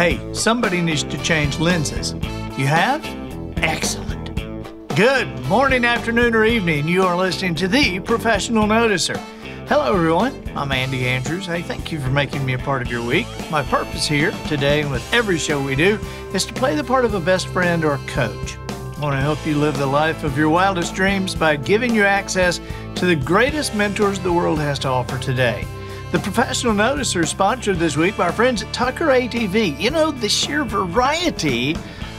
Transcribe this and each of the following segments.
Hey, somebody needs to change lenses. You have? Excellent. Good morning, afternoon, or evening. You are listening to The Professional Noticer. Hello, everyone. I'm Andy Andrews. Hey, thank you for making me a part of your week. My purpose here today and with every show we do is to play the part of a best friend or coach. I want to help you live the life of your wildest dreams by giving you access to the greatest mentors the world has to offer today. The Professional Noticer is sponsored this week by our friends at Tucker ATV. You know, the sheer variety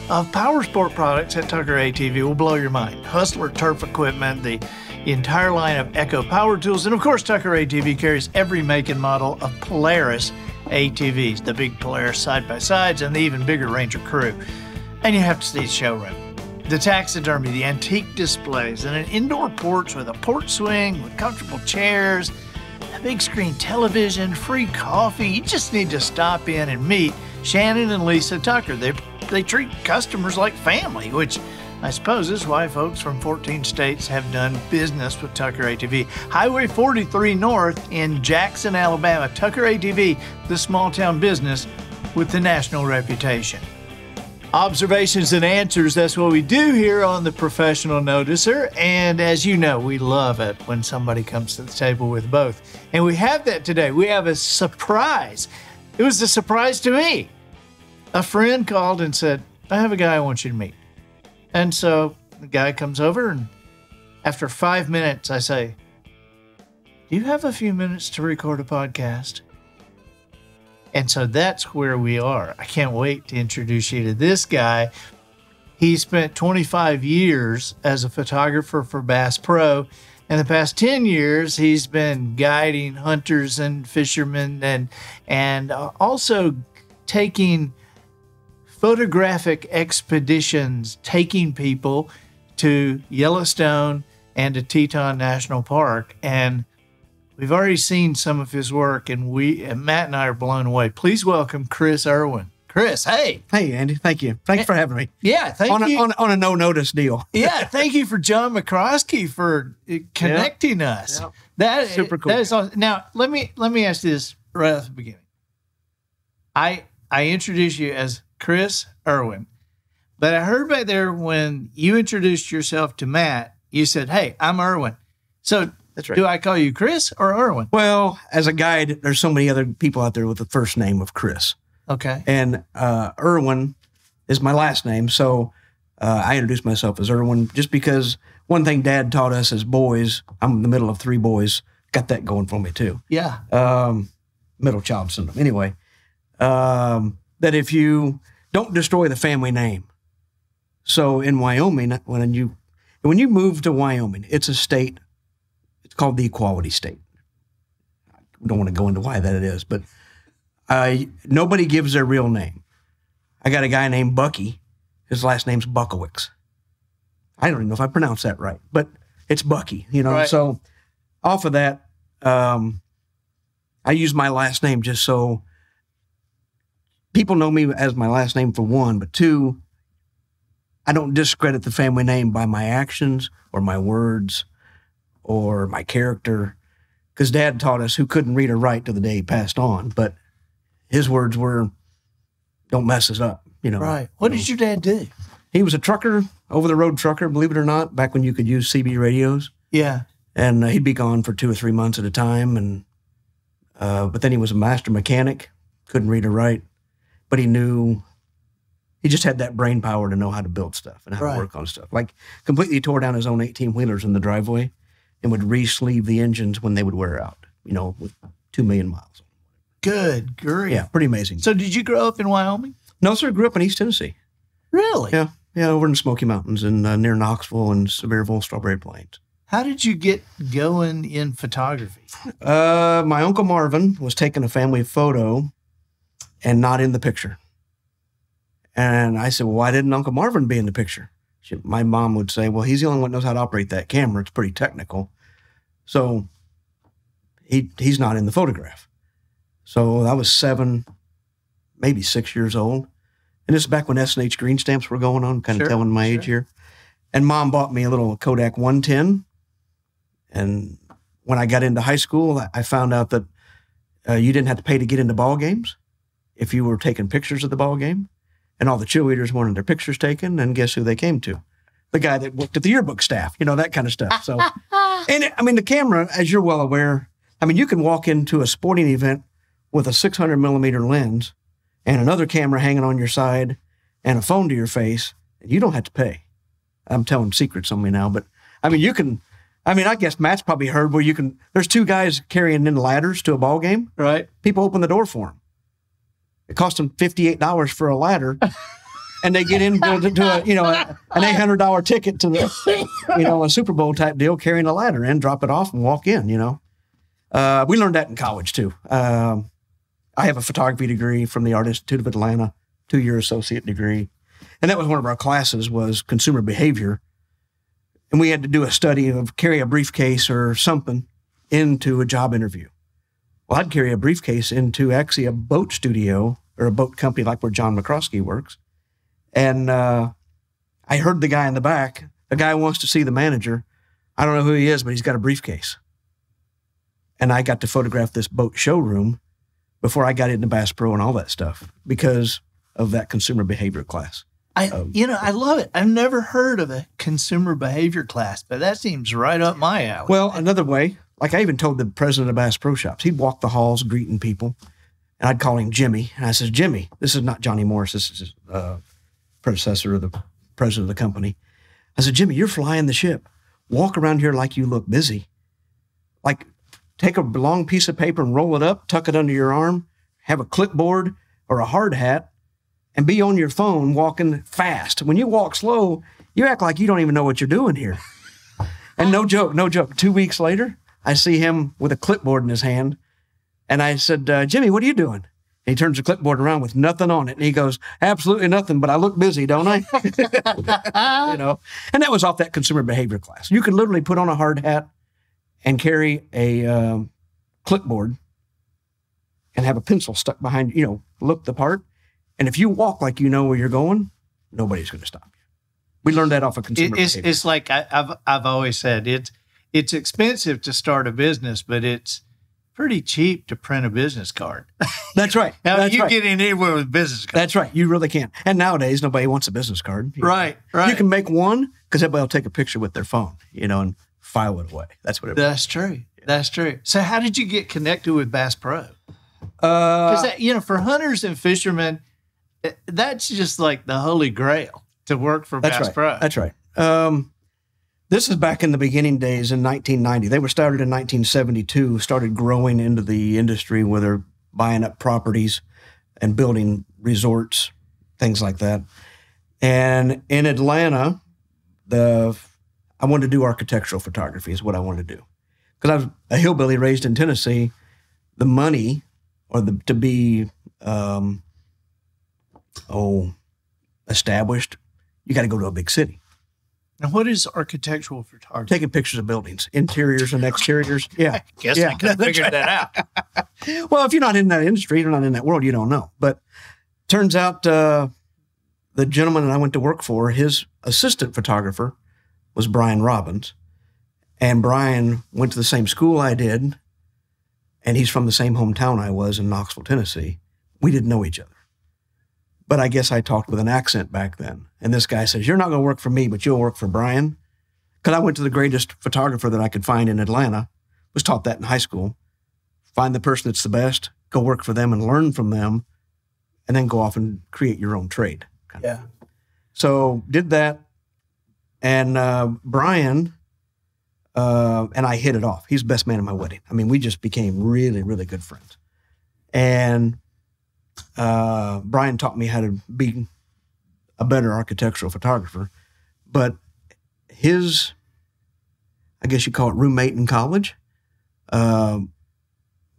of power sport products at Tucker ATV will blow your mind. Hustler turf equipment, the entire line of Echo power tools, and of course Tucker ATV carries every make and model of Polaris ATVs, the big Polaris side-by-sides and the even bigger Ranger Crew. And you have to see the showroom. The taxidermy, the antique displays, and an indoor porch with a porch swing with comfortable chairs, a big screen television, free coffee. You just need to stop in and meet Shannon and Lisa Tucker. They treat customers like family, which I suppose is why folks from 14 states have done business with Tucker ATV. Highway 43 North in Jackson, Alabama. Tucker ATV, the small town business with the national reputation. Observations and answers, that's what we do here on the Professional Noticer. And as you know, we love it when somebody comes to the table with both. And we have that today. We have a surprise. It was a surprise to me. A friend called and said, I have a guy I want you to meet. And so the guy comes over, and after 5 minutes, I say, do you have a few minutes to record a podcast? And so that's where we are. I can't wait to introduce you to this guy. He spent 25 years as a photographer for Bass Pro. In the past 10 years, he's been guiding hunters and fishermen and also taking photographic expeditions, taking people to Yellowstone and to Teton National Park. And we've already seen some of his work, and Matt and I are blown away. Please welcome Chris Irwin. Chris, hey. Hey, Andy. Thank you. Thanks for having me. Yeah, thank you. On a no-notice deal. Yeah, thank you for John McCroskey for connecting us. Yep. That super cool. That is awesome. Now, let me ask you this right at the beginning. I introduced you as Chris Irwin, but I heard back there when you introduced yourself to Matt, you said, hey, I'm Irwin. So That's right. do I call you Chris or Irwin? Well, as a guide, there's so many other people out there with the first name of Chris. Okay. And Irwin is my last name. So I introduced myself as Irwin just because one thing Dad taught us as boys, I'm in the middle of three boys, got that going for me too. Yeah. Middle child syndrome. Anyway, that if you don't destroy the family name. So in Wyoming, when you move to Wyoming, it's a state. It's called the Equality State. I don't want to go into why that is, but nobody gives their real name. I got a guy named Bucky. His last name's Buckowicz. I don't even know if I pronounced that right, but it's Bucky, you know. Right. So off of that, I use my last name just so people know me as my last name for one, but two, I don't discredit the family name by my actions or my words or my character, because Dad taught us who couldn't read or write till the day he passed on, but his words were, don't mess us up, you know. Right. What did your dad do? He was a trucker, over-the-road trucker, believe it or not, back when you could use CB radios. Yeah. And he'd be gone for 2 or 3 months at a time, and but then he was a master mechanic, couldn't read or write, but he just had that brain power to know how to build stuff and how to work on stuff. Like completely tore down his own 18-wheelers in the driveway and would re-sleeve the engines when they would wear out, you know, with 2 million miles. Good grief. Yeah, pretty amazing. So did you grow up in Wyoming? No, sir. Grew up in East Tennessee. Really? Yeah. Yeah, over in the Smoky Mountains and near Knoxville and Sevierville, Strawberry Plains. How did you get going in photography? My Uncle Marvin was taking a family photo and not in the picture. And I said, well, why didn't Uncle Marvin be in the picture? My mom would say, well, he's the only one that knows how to operate that camera. It's pretty technical. So he's not in the photograph. So I was 7, maybe 6 years old. And this is back when S&H green stamps were going on, kind of telling my age here. And Mom bought me a little Kodak 110. And when I got into high school, I found out that you didn't have to pay to get into ball games. if you were taking pictures of the ball game, and all the cheerleaders wanted their pictures taken, and guess who they came to? The guy that worked at the yearbook staff, that kind of stuff. So, and the camera, as you're well aware, you can walk into a sporting event with a 600 millimeter lens and another camera hanging on your side and a phone to your face, and you don't have to pay. I'm telling secrets on me now, but you can, I guess Matt's probably heard where there's two guys carrying in ladders to a ball game. Right. People open the door for them. It cost them $58 for a ladder. And they get into an $800 ticket to a Super Bowl type deal, carrying a ladder in, drop it off, and walk in. We learned that in college too. I have a photography degree from the Art Institute of Atlanta, 2-year associate degree, and that was one of our classes was consumer behavior, and we had to do a study of carry a briefcase or something into a job interview. Well, I'd carry a briefcase into actually a boat studio or a boat company like where John McCroskey works. And I heard the guy in the back, the guy wants to see the manager. I don't know who he is, but he's got a briefcase. And I got to photograph this boat showroom before I got into Bass Pro and all that stuff because of that consumer behavior class. I love it. I've never heard of a consumer behavior class, but that seems right up my alley. Well, another way, like I even told the president of Bass Pro Shops, he'd walk the halls greeting people, and I'd call him Jimmy. And I says, Jimmy, this is not Johnny Morris. This is predecessor of the president of the company. I said, Jimmy, you're flying the ship. Walk around here like you look busy. Like take a long piece of paper and roll it up, tuck it under your arm, have a clipboard or a hard hat, and be on your phone walking fast. When you walk slow, you act like you don't even know what you're doing here. And no joke, 2 weeks later, I see him with a clipboard in his hand. And I said, Jimmy, what are you doing? And he turns the clipboard around with nothing on it. And he goes, absolutely nothing, but I look busy, don't I? And that was off that consumer behavior class. You could literally put on a hard hat and carry a clipboard and have a pencil stuck behind, look the part. And if you walk like you know where you're going, nobody's going to stop you. We learned that off of consumer behavior. It's like I've always said, it's expensive to start a business, but it's pretty cheap to print a business card. That's right. Now, you get in anywhere with business cards. That's right. You really can. And nowadays, nobody wants a business card. Right. You can make one because everybody will take a picture with their phone, and file it away. That's what it was. That's true. Yeah. That's true. So how did you get connected with Bass Pro? Because, for hunters and fishermen, that's just like the holy grail to work for Bass Pro. That's right. This is back in the beginning days in 1990. They were started in 1972, started growing into the industry where they're buying up properties and building resorts, things like that. And in Atlanta, I wanted to do architectural photography is what I wanted to do. Because I was a hillbilly raised in Tennessee, the money to be established, you got to go to a big city. Now, what is architectural photography? Taking pictures of buildings, interiors and exteriors. Yeah. I guess I could figure that out. Well, if you're not in that industry, you're not in that world, you don't know. But turns out the gentleman that I went to work for, his assistant photographer was Brian Robbins. And Brian went to the same school I did, and he's from the same hometown I was in Knoxville, Tennessee. We didn't know each other. But I guess I talked with an accent back then. And this guy says, you're not going to work for me, but you'll work for Brian. Because I went to the greatest photographer that I could find in Atlanta, was taught that in high school. Find the person that's the best, go work for them and learn from them, and then go off and create your own trade. Yeah. So did that. And Brian and I hit it off. He's the best man at my wedding. I mean, we just became really, really good friends. And Brian taught me how to be a better architectural photographer, but his, I guess you call it roommate in college,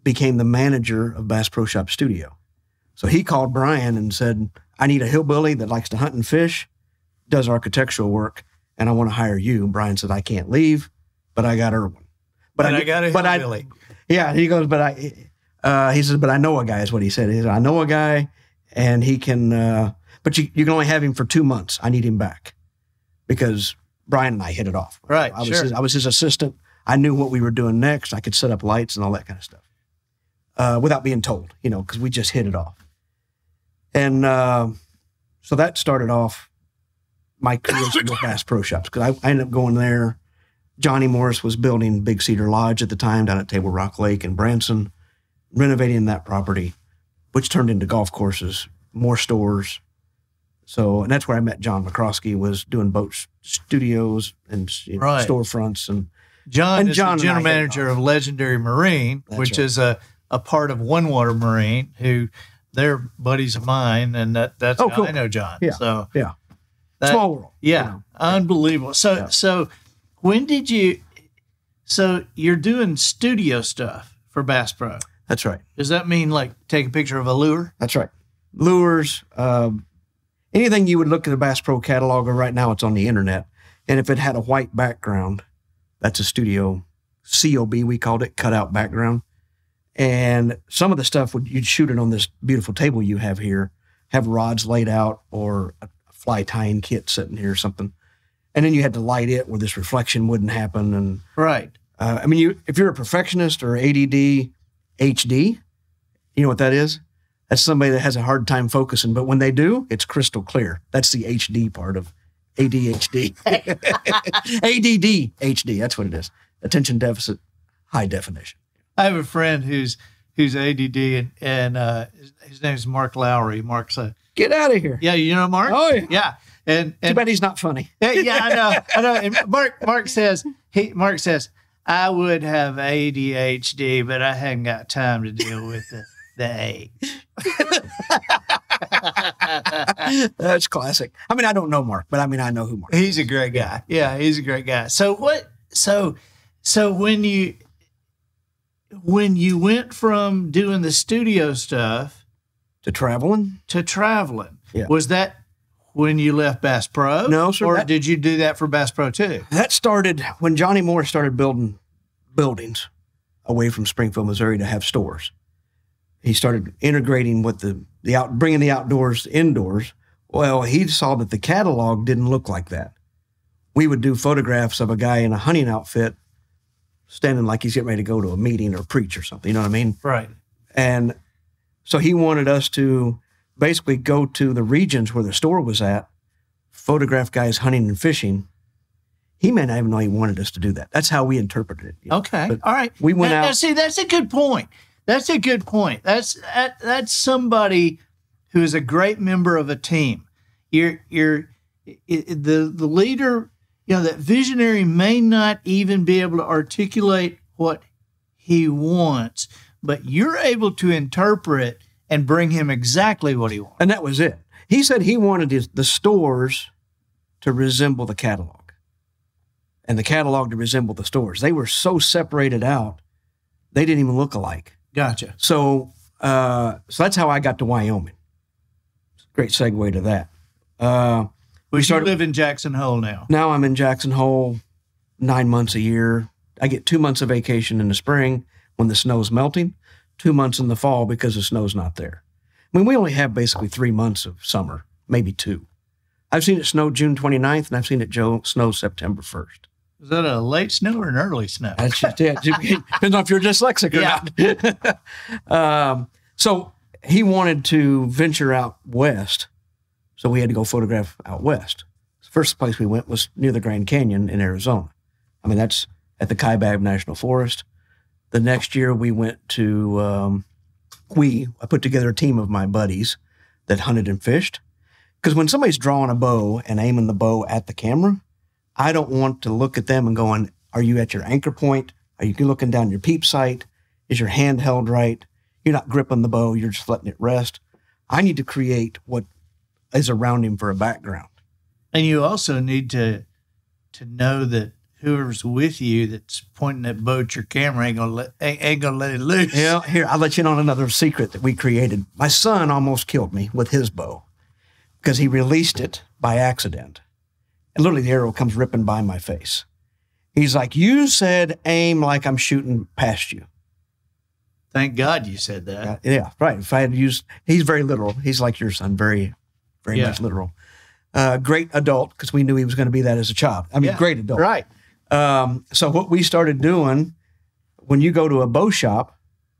became the manager of Bass Pro Shop Studio. So he called Brian and said, I need a hillbilly that likes to hunt and fish, does architectural work, and I want to hire you. Brian said, I can't leave, but I got Irwin. But I got a hillbilly. He goes, he says, but I know a guy is what he said. He said, I know a guy and he can, but you can only have him for 2 months. I need him back because Brian and I hit it off. Right. I was his assistant. I knew what we were doing next. I could set up lights and all that kind of stuff without being told, because we just hit it off. And so that started off my creation with Bass Pro Shops, because I ended up going there. Johnny Morris was building Big Cedar Lodge at the time down at Table Rock Lake in Branson, renovating that property, which turned into golf courses, more stores. So, and that's where I met John McCroskey, was doing boat studios and storefronts. And John is the general manager of Legendary Marine, which is a part of One Water Marine, who they're buddies of mine, and that's how I know John. Yeah. So Small world. Yeah. Unbelievable. So when did you? So you're doing studio stuff for Bass Pro. That's right. Does that mean like take a picture of a lure? That's right. Lures, anything you would look at the Bass Pro catalog, or right now it's on the internet. And if it had a white background, that's a studio COB, we called it, cutout background. And some of the stuff, you'd shoot it on this beautiful table you have here, have rods laid out, or a fly tying kit sitting here or something. And then you had to light it where this reflection wouldn't happen. And right. I mean, if you're a perfectionist or ADD HD, you know what that is? That's somebody that has a hard time focusing. But when they do, it's crystal clear. That's the HD part of ADHD. ADD HD, that's what it is. Attention deficit, high definition. I have a friend who's ADD, and his name is Mark Lowry. Mark's a... Get out of here. Yeah, you know Mark? Oh, yeah. Yeah. And too bad he's not funny. Yeah, I know. And Mark says, I would have ADHD, but I hadn't got time to deal with the A. That's classic. I mean, I don't know Mark, but I mean, I know who Mark is. He's a great guy. Yeah, he's a great guy. So when you went from doing the studio stuff to traveling, yeah. Was that when you left Bass Pro? No, sir. Or did you do that for Bass Pro too? That started when Johnny Moore started building buildings away from Springfield, Missouri, to have stores. He started integrating with bringing the outdoors indoors. Well, he saw that the catalog didn't look like that. We would do photographs of a guy in a hunting outfit standing like he's getting ready to go to a meeting or preach or something. You know what I mean? Right. And so he wanted us to basically go to the regions where the store was at, photograph guys hunting and fishing. He may not even know he wanted us to do that. That's how we interpreted it. Okay. But all right. We went out. Now, see, that's a good point. That's somebody who is a great member of a team. The leader, that visionary may not even be able to articulate what he wants, but you're able to interpret and bring him exactly what he wants. And that was it. He said he wanted the stores to resemble the catalog and the catalog to resemble the stores. They were so separated out, they didn't even look alike. Gotcha. So that's how I got to Wyoming. Great segue to that. You live in Jackson Hole now. Now I'm in Jackson Hole 9 months a year. I get 2 months of vacation in the spring when the snow's melting, 2 months in the fall because the snow's not there. I mean, we only have basically 3 months of summer, maybe 2. I've seen it snow June 29th, and I've seen it snow September 1st. Is that a late snow or an early snow? That's just it. Depends on if you're dyslexic or not. So he wanted to venture out west, so we had to go photograph out west. The first place we went was near the Grand Canyon in Arizona. I mean, that's at the Kaibab National Forest. The next year we went to, I put together a team of my buddies that hunted and fished. Because when somebody's drawing a bow and aiming the bow at the camera, I don't want to look at them and going, are you at your anchor point? Are you looking down your peep sight? Is your hand held right? You're not gripping the bow. You're just letting it rest. I need to create what is around him for a background. And you also need to know that whoever's with you that's pointing that bow at your camera ain't gonna let it loose. Yeah, here, I'll let you in on another secret that we created. My son almost killed me with his bow because he released it by accident. And literally the arrow comes ripping by my face. He's like, you said aim like I'm shooting past you. Thank God you said that. Yeah, right. If I had used, he's very literal. He's like your son, very, very much literal. Great adult, because we knew he was going to be that as a child. I mean, great adult. Right. So what we started doing, when you go to a bow shop,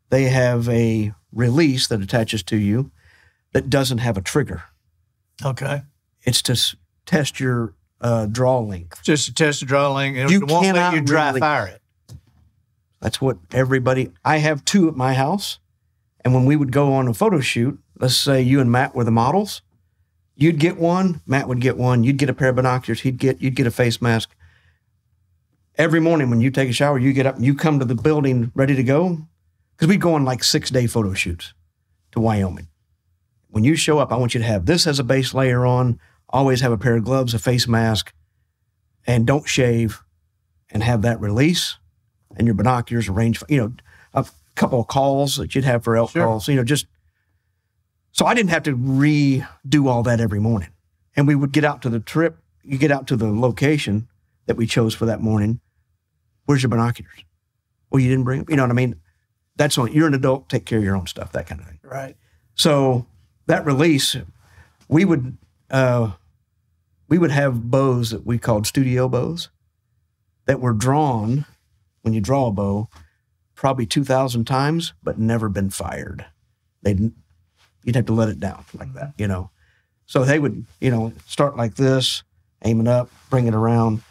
they have a release that attaches to you that doesn't have a trigger. Okay. It's to test your draw length. Just to test the draw length. It You won't let cannot you dry really- fire it. That's what I have 2 at my house. And when we would go on a photo shoot, let's say you and Matt were the models, you'd get one, Matt would get one, you'd get a pair of binoculars, you'd get a face mask. Every morning when you take a shower, you get up and you come to the building ready to go. Because we'd go on like 6-day photo shoots to Wyoming. When you show up, I want you to have this as a base layer on, always have a pair of gloves, a face mask, and don't shave, and have that release, and your binoculars arranged, a couple of calls that you'd have for elk calls, just. So I didn't have to redo all that every morning. And we would get out to the trip, you get out to the location that we chose for that morning. Where's your binoculars? Well, you didn't bring them. You know what I mean? That's on, you're an adult, take care of your own stuff, that kind of thing. Right. So that release, we would have bows that we called studio bows that were drawn, when you draw a bow, probably 2,000 times, but never been fired. You'd have to let it down like that, So they would, start like this, aim it up, bring it around.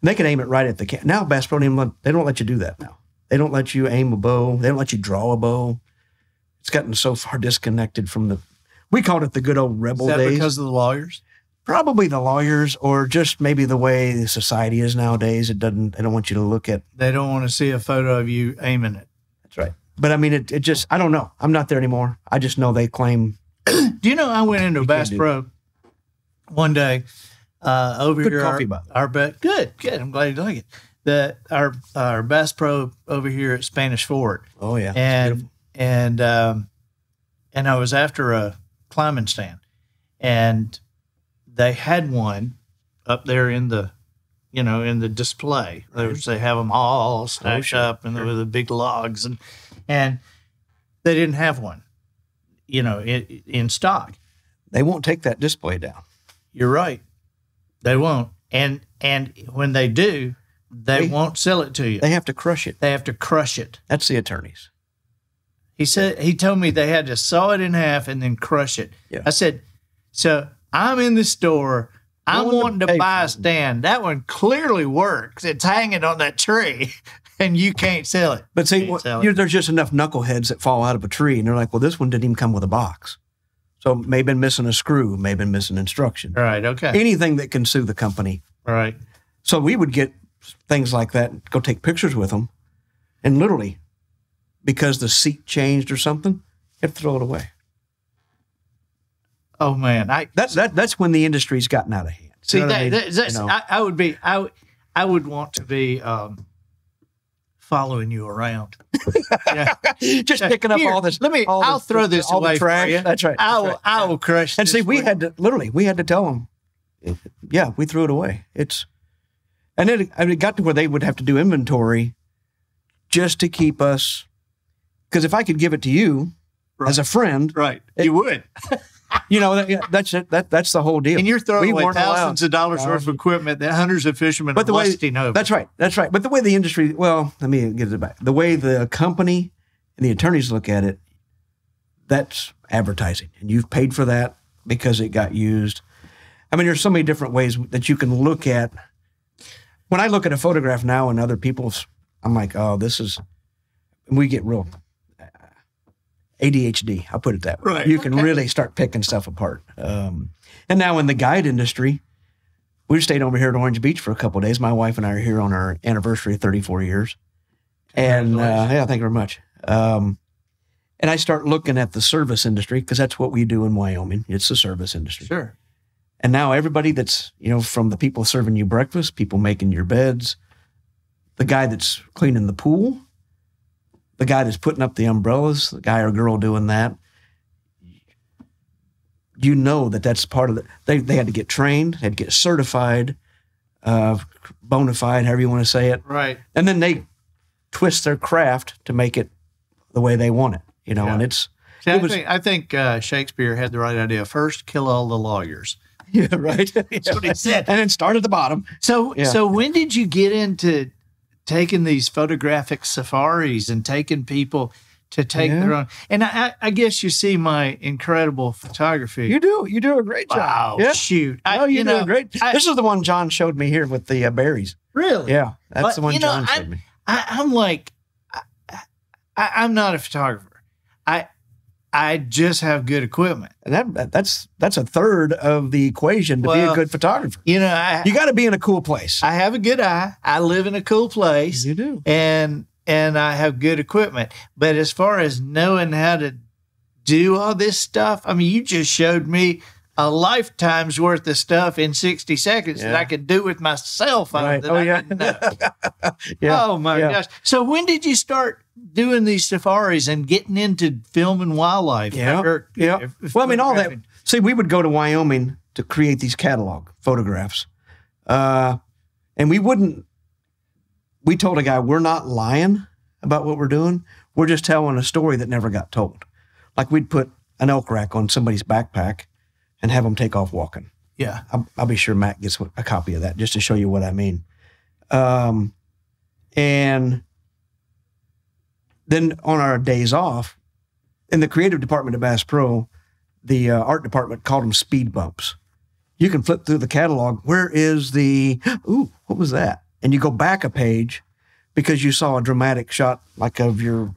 And they could aim it right at the Now Bass Pro, they don't let you do that now. They don't let you aim a bow. They don't let you draw a bow. It's gotten so far disconnected from we called it the good old rebel days. Is that because of the lawyers? Probably the lawyers, or just maybe the way the society is nowadays. They don't want you to look at. They don't want to see a photo of you aiming it. That's right. But I mean, it just, I don't know. I'm not there anymore. I just know they claim. Do you know I went into a Bass Pro one day over Good here. coffee, by the way. Good. I'm glad you like it. Our Bass Pro over here at Spanish Fort. Oh yeah. And I was after a climbing stand, and they had one up there in the display. They have them all stacked up and with the big logs, and they didn't have one, in stock. They won't take that display down. You're right. They won't. And when they do, they won't sell it to you. They have to crush it. They have to crush it. That's the attorneys. He told me they had to saw it in half and then crush it. Yeah. I said, so I'm in the store. I'm wanting to buy a something. stand. That one clearly works. It's hanging on that tree, and you can't sell it. But see, there's just enough knuckleheads that fall out of a tree, and they're like, well, this one didn't even come with a box. So may have been missing a screw, may have been missing instructions. Right, okay. Anything that can sue the company. Right. So we would get things like that, go take pictures with them, and literally, because the seat changed or something, you have to throw it away. Oh man, that's when the industry's gotten out of hand. See, You know what I mean? I would want to be following you around. Yeah. Just picking up all this. I'll throw this all away the trash. for you. That's right. I will crush. And this see, we for had to tell them, yeah, we threw it away. And then it got to where they would have to do inventory just to keep us. Because if I could give it to you as a friend, right, you would. That's the whole deal. And you're throwing away weren't thousands of dollars worth of equipment that hundreds of fishermen are lusting over. That's right. But the way the industry, let me get it back. The way the company and the attorneys look at it, that's advertising. And you've paid for that because it got used. I mean, there's so many different ways that you can look at. When I look at a photograph now and other people's, I'm like, oh, we get real ADHD. I'll put it that way. Right. You can really start picking stuff apart. And now in the guide industry, we stayed over here at Orange Beach for a couple of days. My wife and I are here on our anniversary of 34 years. And thank you very much. And I start looking at the service industry because that's what we do in Wyoming. It's the service industry. Sure. And now everybody that's, from the people serving you breakfast, people making your beds, the guy that's cleaning the pool, the guy that's putting up the umbrellas, the guy or girl doing that, that's part of it. They had to get trained, they had to get certified, bona fide, however you want to say it. Right. And then they twist their craft to make it the way they want it, Yeah. and it's... I think Shakespeare had the right idea. First, kill all the lawyers. Yeah, right. That's what he said. And then start at the bottom. So when did you get into taking these photographic safaris and taking people to take their own. And I guess you see my incredible photography. You do a great job. Wow, yeah. shoot. You do a great. This is the one John showed me here with the berries. Really? Yeah, that's the one John showed me. I'm like, I'm not a photographer. I just have good equipment. And that's a third of the equation to be a good photographer. You know, you got to be in a cool place. I have a good eye. I live in a cool place. You do. And I have good equipment. But as far as knowing how to do all this stuff, I mean, you just showed me a lifetime's worth of stuff in 60 seconds that I could do with my cell phone. Right. That I didn't know. Oh, my gosh. So when did you start doing these safaris and getting into filming wildlife? Well, I mean, all that. See, we would go to Wyoming to create these catalog photographs. And we told a guy, we're not lying about what we're doing. We're just telling a story that never got told. Like we'd put an elk rack on somebody's backpack and have them take off walking. Yeah. I'll be sure Matt gets a copy of that just to show you what I mean. And then on our days off, in the creative department at Bass Pro, the art department called them speed bumps. You can flip through the catalog. Where is what was that? And you go back a page because you saw a dramatic shot like of your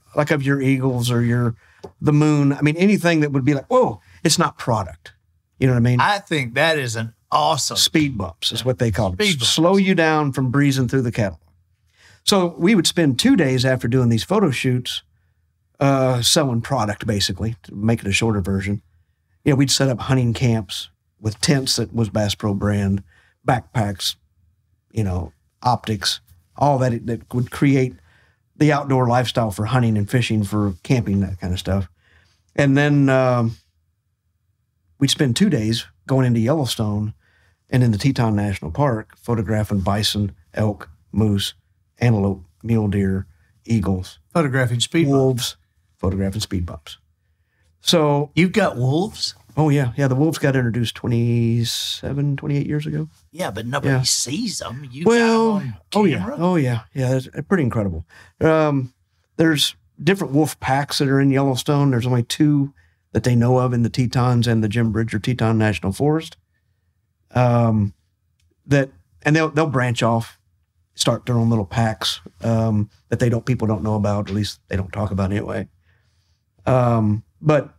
eagles or the moon. I mean, anything that would be like, whoa, it's not product. You know what I mean? I think that is an awesome. Speed bumps is what they call them. Slow you down from breezing through the catalog. So we would spend 2 days after doing these photo shoots selling product, basically, to make it a shorter version. You know, we'd set up hunting camps with tents that was Bass Pro brand, backpacks, you know, optics, all that would create the outdoor lifestyle for hunting and fishing, for camping, that kind of stuff. And then we'd spend 2 days going into Yellowstone and in the Teton National Park, photographing bison, elk, moose, antelope, mule deer, eagles. Photographing speed wolves, bumps. Photographing speed bumps. So you've got wolves? Oh, yeah. Yeah, the wolves got introduced 28 years ago. Yeah, but nobody sees them. You got them on camera? Oh, yeah. Yeah, it's pretty incredible. There's different wolf packs that are in Yellowstone. There's only 2 that they know of in the Tetons and the Jim Bridger Teton National Forest. And they'll branch off, start their own little packs that people don't know about. At least they don't talk about anyway. But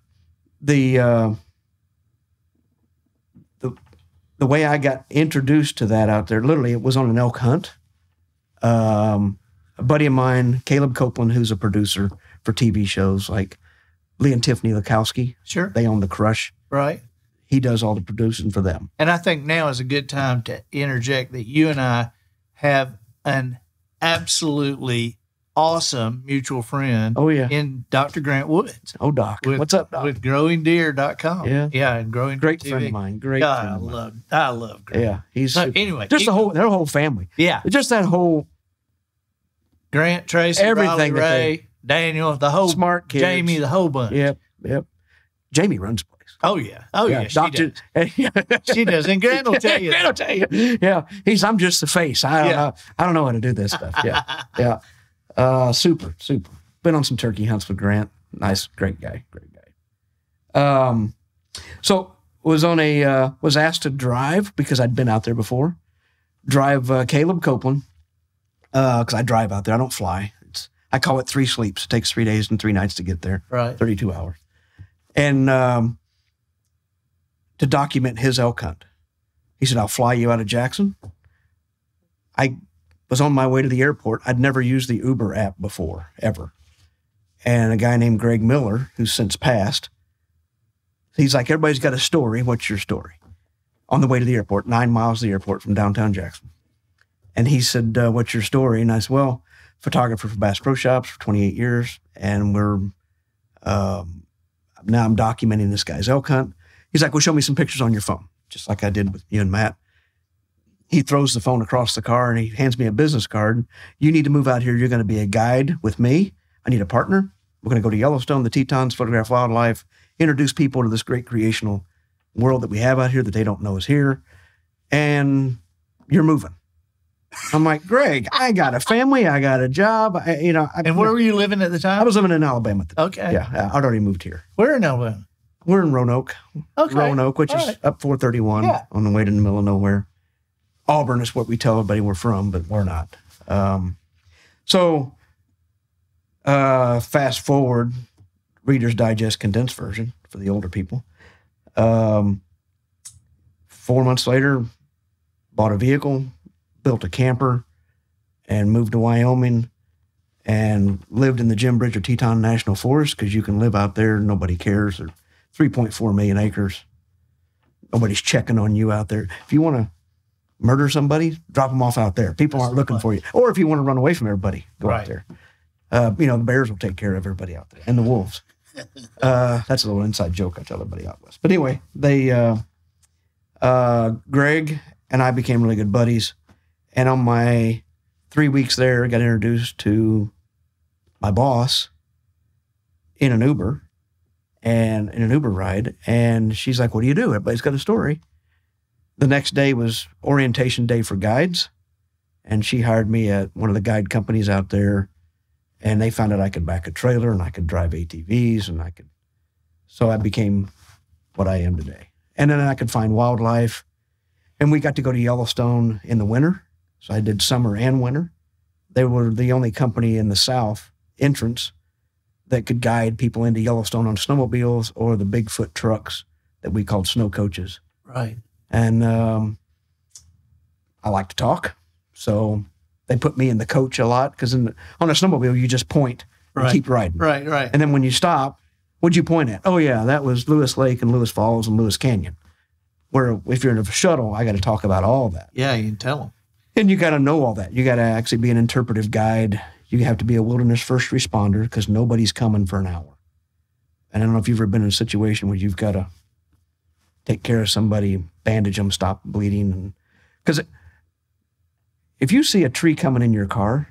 the way I got introduced to that out there, literally, it was on an elk hunt. A buddy of mine, Caleb Copeland, who's a producer for TV shows like Lee and Tiffany Lukowski. Sure. They own The Crush. Right. He does all the producing for them. And I think now is a good time to interject that you and I have an absolutely awesome mutual friend in Dr. Grant Woods. Oh, Doc. What's up, Doc? With growingdeer.com. Yeah. Yeah, and Growing Great TV. friend of mine. I love Grant. Yeah. He's anyway. Just their whole family. Yeah. Just that whole Grant, Tracy, everything, Riley, Ray, Daniel, the whole smart kids. Jamie, the whole bunch. Yep. Jamie runs the place. Oh yeah, Doctor, she does. She does, and Grant will tell you. Grant will tell you. Yeah, I'm just the face. I don't know how to do this stuff. Yeah. Super. Been on some turkey hunts with Grant. Nice, great guy. So was asked to drive because I'd been out there before. Drive Caleb Copeland because I drive out there. I don't fly. I call it 3 sleeps. It takes 3 days and 3 nights to get there. Right. 32 hours. And to document his elk hunt. He said, I'll fly you out of Jackson. I was on my way to the airport. I'd never used the Uber app before, ever. And a guy named Greg Miller, who's since passed, he's like, everybody's got a story. What's your story? On the way to the airport, 9 miles to the airport from downtown Jackson. And he said, what's your story? And I said, well, photographer for Bass Pro Shops for 28 years. And we're, now I'm documenting this guy's elk hunt. He's like, well, show me some pictures on your phone, just like I did with you and Matt. He throws the phone across the car and he hands me a business card. You need to move out here. You're going to be a guide with me. I need a partner. We're going to go to Yellowstone, the Tetons, photograph wildlife, introduce people to this great creational world that we have out here that they don't know is here. And you're moving. I'm like, Greg, I got a family. I got a job. And where were you living at the time? I was living in Alabama at the time. Okay. Yeah, I'd already moved here. Where in Alabama? We're in Roanoke. Okay. Roanoke, which is up 431 on the way to the middle of nowhere. Auburn is what we tell everybody we're from, but we're not. So fast forward, Reader's Digest condensed version for the older people. 4 months later, bought a vehicle, built a camper, and moved to Wyoming and lived in the Jim Bridger Teton National Forest because you can live out there. Nobody cares. They're 3.4 million acres. Nobody's checking on you out there. If you want to murder somebody, drop them off out there. People aren't looking for you. Or if you want to run away from everybody, go out there. The bears will take care of everybody out there and the wolves. That's a little inside joke I tell everybody out west. But anyway, Greg and I became really good buddies. And on my 3 weeks there, I got introduced to my boss in an Uber ride. And she's like, what do you do? Everybody's got a story. The next day was orientation day for guides. And she hired me at one of the guide companies out there. And they found out I could back a trailer and I could drive ATVs so I became what I am today. And then I could find wildlife. And we got to go to Yellowstone in the winter. So I did summer and winter. They were the only company in the South entrance that could guide people into Yellowstone on snowmobiles or the Bigfoot trucks that we called snow coaches. Right. And I like to talk. So they put me in the coach a lot because on a snowmobile, you just point and keep riding. Right. And then when you stop, what'd you point at? Oh, yeah, that was Lewis Lake and Lewis Falls and Lewis Canyon. Where if you're in a shuttle, I got to talk about all that. Yeah, you can tell them. And you got to know all that. You got to actually be an interpretive guide. You have to be a wilderness first responder because nobody's coming for an hour. And I don't know if you've ever been in a situation where you've got to take care of somebody, bandage them, stop bleeding. Because if you see a tree coming in your car,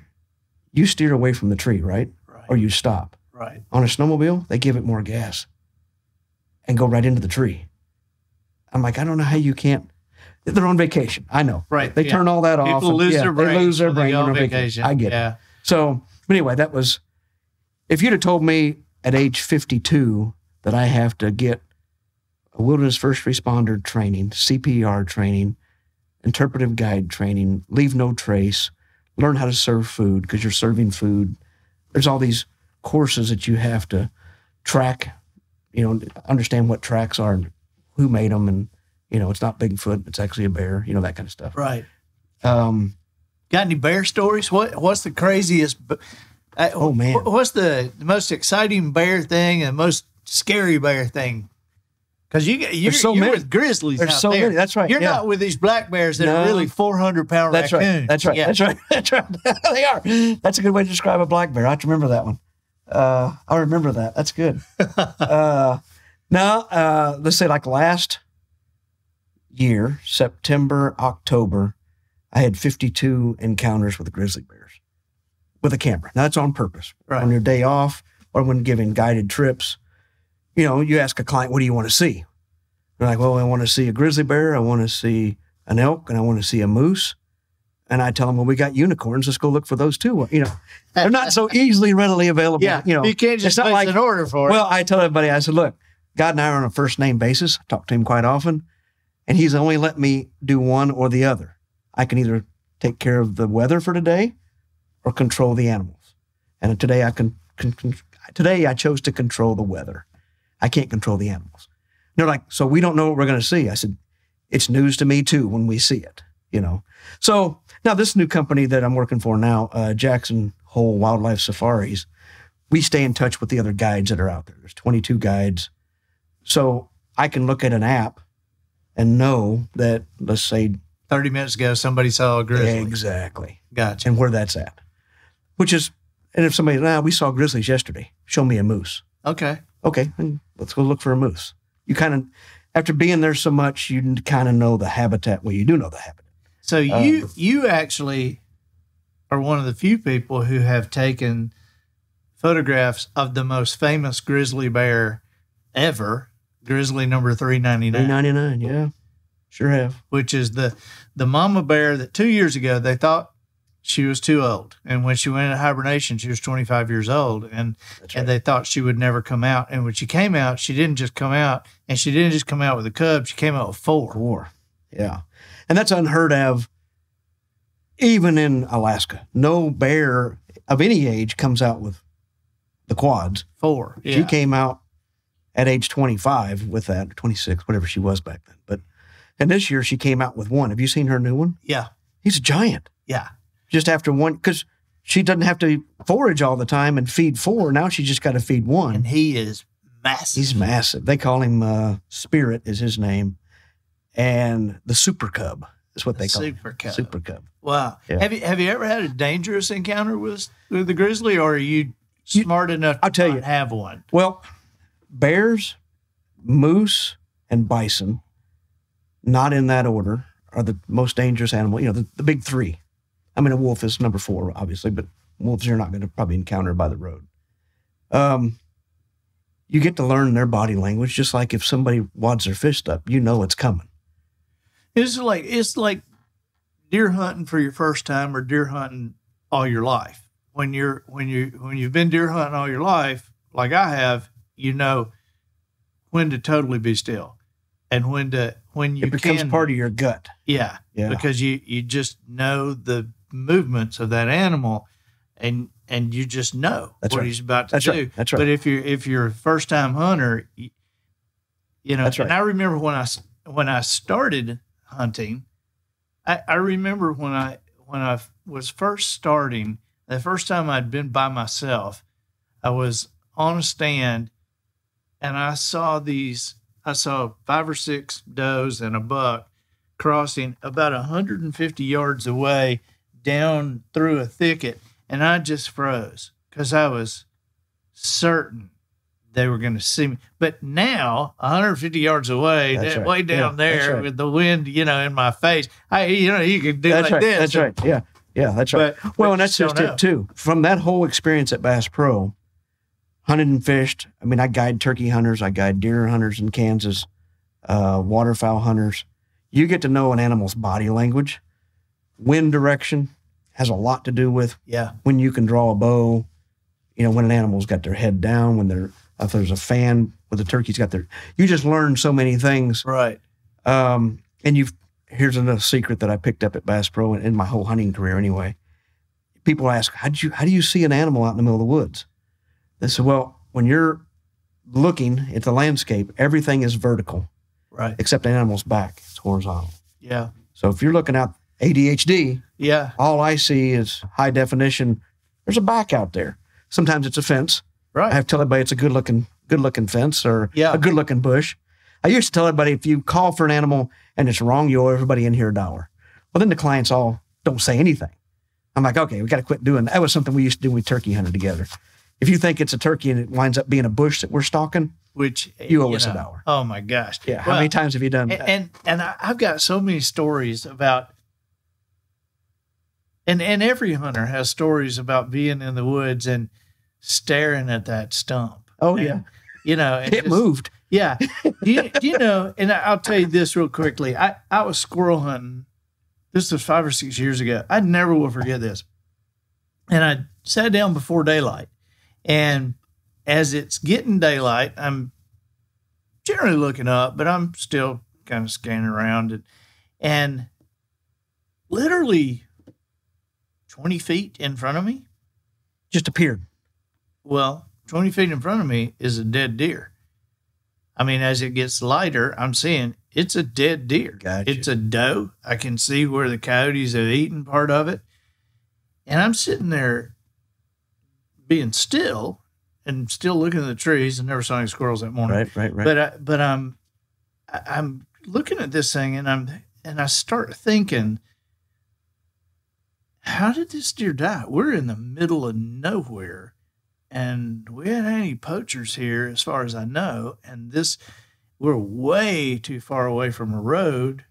you steer away from the tree, right? Or you stop. Right. On a snowmobile, they give it more gas and go right into the tree. I'm like, I don't know how you can't. They're on vacation. I know. Right. They turn all that off. People lose their brain. They lose their brain on on vacation. I get it. So, but anyway, if you'd have told me at age 52 that I have to get a wilderness first responder training, CPR training, interpretive guide training, leave no trace, learn how to serve food because you're serving food. There's all these courses that you have to track, understand what tracks are and who made them. And, it's not Bigfoot, it's actually a bear, that kind of stuff. Right. Got any bear stories? What's the craziest? Oh, man. What's the most exciting bear thing and most scary bear thing? Because you're with grizzlies There's out so there. many. That's right. You're not with these black bears that are really 400-pound raccoons. That's right. Yeah. That's right. They are. That's a good way to describe a black bear. I have to remember that one. I remember that. That's good. Now, let's say like last year, September, October, I had 52 encounters with grizzly bears with a camera. Now, that's on purpose. Right. On your day off or when giving guided trips, you ask a client, what do you want to see? They're like, well, I want to see a grizzly bear, I want to see an elk, and I want to see a moose. And I tell them, well, we got unicorns. Let's go look for those too. They're not so easily readily available. Yeah, you can't just place an order for it. Well, I tell everybody, I said, look, God and I are on a first name basis. I talk to him quite often. And he's only let me do one or the other. I can either take care of the weather for today or control the animals. And today today I chose to control the weather. I can't control the animals. And they're like, so we don't know what we're going to see. I said, it's news to me too when we see it, So now this new company that I'm working for now, Jackson Hole Wildlife Safaris, we stay in touch with the other guides that are out there. There's 22 guides. So I can look at an app and know that, let's say, 30 minutes ago, somebody saw a grizzly. Exactly. Gotcha. And where that's at. And if somebody, we saw grizzlies yesterday. Show me a moose. Okay. Okay, let's go look for a moose. You kind of, after being there so much, you kind of know the habitat. Well, you do know the habitat. So you actually are one of the few people who have taken photographs of the most famous grizzly bear ever, grizzly number 399. 399, yeah. Sure have. which is the mama bear that 2 years ago they thought she was too old. And when she went into hibernation, she was 25 years old. And they thought she would never come out. And when she came out, she didn't just come out. And she didn't just come out with a cub. She came out with 4. 4. Yeah. And that's unheard of even in Alaska. No bear of any age comes out with the quads. 4. Yeah. She came out at age 25 with that, 26, whatever she was back then. And this year she came out with 1. Have you seen her new one? Yeah. He's a giant. Yeah. Just after 1, because she doesn't have to forage all the time and feed 4. Now she just got to feed 1. And he is massive. He's massive. They call him Spirit is his name. And the Super Cub is what they call him. Super Cub. Wow. Yeah. Have you ever had a dangerous encounter with the grizzly, or are you smart enough to not have one? Well, bears, moose, and bison, not in that order, are the most dangerous animal. You know, the big 3. I mean, a wolf is number 4, obviously, but wolves you're not going to probably encounter by the road. You get to learn their body language, just like if somebody wads their fist up, you know it's coming. It's like deer hunting for your first time or deer hunting all your life. When you've been deer hunting all your life, like I have, you know when to totally be still, and when it becomes part of your gut. Yeah, because you just know the movements of that animal, and you just know what he's about to do. That's right. But if you're a first time hunter, you know. That's right. And I remember when I started hunting, I remember when I was first starting, the first time I'd been by myself, I was on a stand, and I saw 5 or 6 does and a buck crossing about 150 yards away down through a thicket, and I just froze because I was certain they were going to see me. But now, 150 yards away, way down there with the wind, in my face, you can do this. That's right. Yeah, that's right. And that's just it too. From that whole experience at Bass Pro, hunted and fished. I mean, I guide turkey hunters, I guide deer hunters in Kansas, waterfowl hunters. You get to know an animal's body language. Wind direction has a lot to do with when you can draw a bow. When an animal's got their head down, if there's a fan with the turkey's got you just learn so many things. Right. And here's another secret that I picked up at Bass Pro in my whole hunting career anyway. People ask, how do you see an animal out in the middle of the woods? They say, well, when you're looking at the landscape, everything is vertical. Right. Except the animal's back. It's horizontal. Yeah. So if you're looking out ADHD, yeah, all I see is high definition. There's a back out there. Sometimes it's a fence. Right. I have to tell everybody it's a good looking fence or a good looking bush. I used to tell everybody if you call for an animal and it's wrong, you owe everybody in here $1. Well, then the clients all don't say anything. I'm like, okay, we got to quit doing that. That was something we used to do when we turkey hunted together. If you think it's a turkey and it winds up being a bush that we're stalking, which you owe us $1. Oh my gosh! Yeah, how many times have you done that? And I've got so many stories about, and every hunter has stories about being in the woods and staring at that stump. Oh yeah, it moved. Yeah, you know, and I'll tell you this real quickly. I was squirrel hunting. This was 5 or 6 years ago. I never will forget this. And I sat down before daylight. And as it's getting daylight, I'm generally looking up, but I'm still kind of scanning around. And literally 20 feet in front of me just appeared. Well, 20 feet in front of me is a dead deer. I mean, as it gets lighter, I'm seeing it's a dead deer. Gotcha. It's a doe. I can see where the coyotes have eaten part of it. And I'm sitting there being still and still looking at the trees. I never saw any squirrels that morning. Right. But I'm looking at this thing and I start thinking, how did this deer die? We're in the middle of nowhere. And we hadn't had any poachers here, as far as I know. And we're way too far away from a road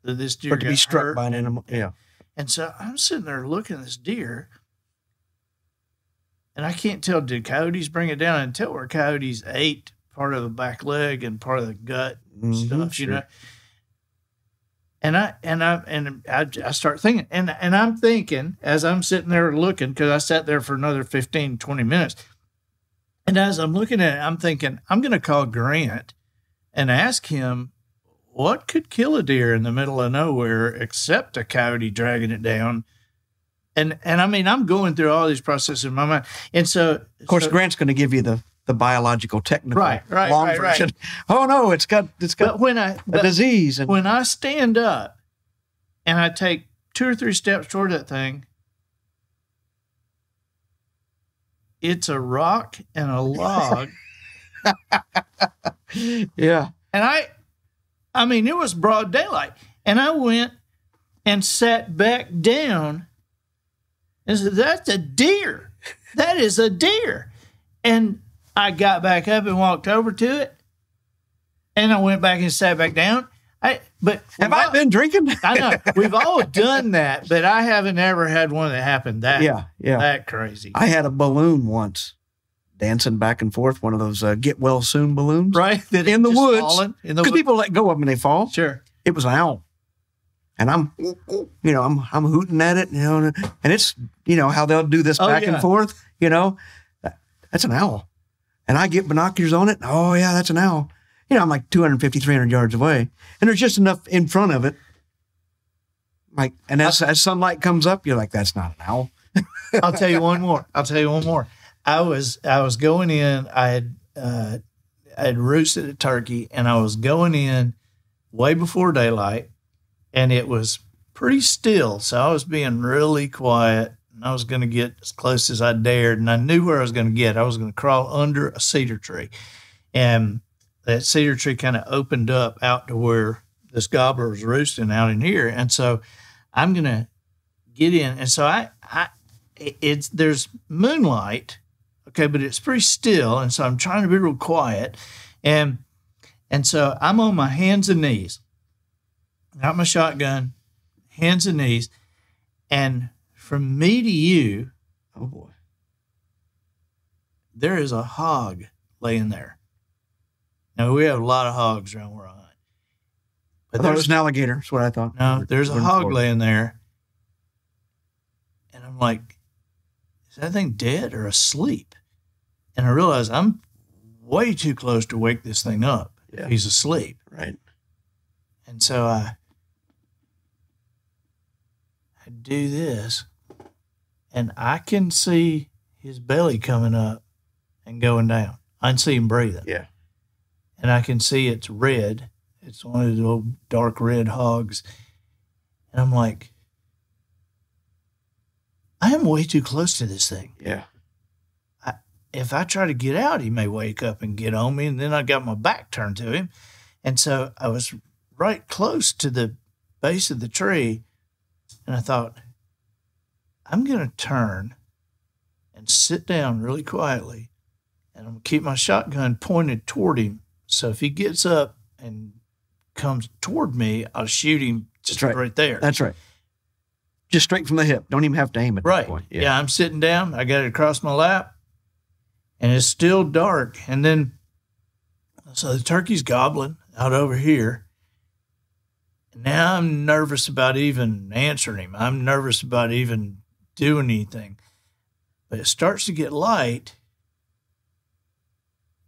that this deer for it to be struck by an animal. Yeah. And so I'm sitting there looking at this deer, and I can't tell, did coyotes bring it down? Until where coyotes ate part of the back leg and part of the gut and stuff, sure. I start thinking, and I'm thinking as I'm sitting there looking, because I sat there for another 15, 20 minutes. And as I'm looking at it, I'm thinking, I'm going to call Grant and ask him what could kill a deer in the middle of nowhere except a coyote dragging it down. And I mean, I'm going through all these processes in my mind. And so, of course, Grant's going to give you the biological, technical, long version. Oh no, it's got a disease. And when I stand up and I take 2 or 3 steps toward that thing, it's a rock and a log. Yeah. And I mean, it was broad daylight. And I went and sat back down and said, that's a deer. That is a deer. And I got back up and walked over to it. And I went back and sat back down. But have I been drinking? I know. We've all done that, but I haven't ever had one that happened that crazy. I had a balloon once dancing back and forth, one of those get well soon balloons. Right. In the woods. Because people let go of them and they fall. Sure. It was an owl. And I'm hooting at it, and it's, how they'll do this back and forth, that's an owl. And I get binoculars on it. Oh yeah, that's an owl. I'm like 250, 300 yards away. And there's just enough in front of it. Like, and as sunlight comes up, you're like, that's not an owl. I'll tell you one more. I was going in, I had roosted a turkey, and I was going in way before daylight, and it was pretty still. So I was being really quiet, and I was going to get as close as I dared, and I knew where I was going to get. I was going to crawl under a cedar tree. And that cedar tree kind of opened up out to where this gobbler was roosting out in here. And so I'm going to get in. And so there's moonlight, okay, but it's pretty still. And so I'm trying to be real quiet. And so I'm on my hands and knees, got my shotgun, hands and knees. And from me to you, oh boy, there is a hog laying there. Now, we have a lot of hogs around where I hunt. But there's an alligator. That's what I thought. No, there's a hog laying there. And I'm like, is that thing dead or asleep? And I realize I'm way too close to wake this thing up. Yeah. If he's asleep. Right. And so I do this, and I can see his belly coming up and going down. I can see him breathing. Yeah. And I can see it's red. It's one of those old dark red hogs. And I'm like, I am way too close to this thing. Yeah. If I try to get out, he may wake up and get on me, and then I got my back turned to him. And so I was right close to the base of the tree, and I thought, I'm going to turn and sit down really quietly, and I'm going to keep my shotgun pointed toward him. So if he gets up and comes toward me, I'll shoot him just right there. That's right. Just straight from the hip. Don't even have to aim at that point. Yeah, I'm sitting down. I got it across my lap, and it's still dark. And then, so the turkey's gobbling out over here. Now I'm nervous about even answering him. I'm nervous about even doing anything. But it starts to get light,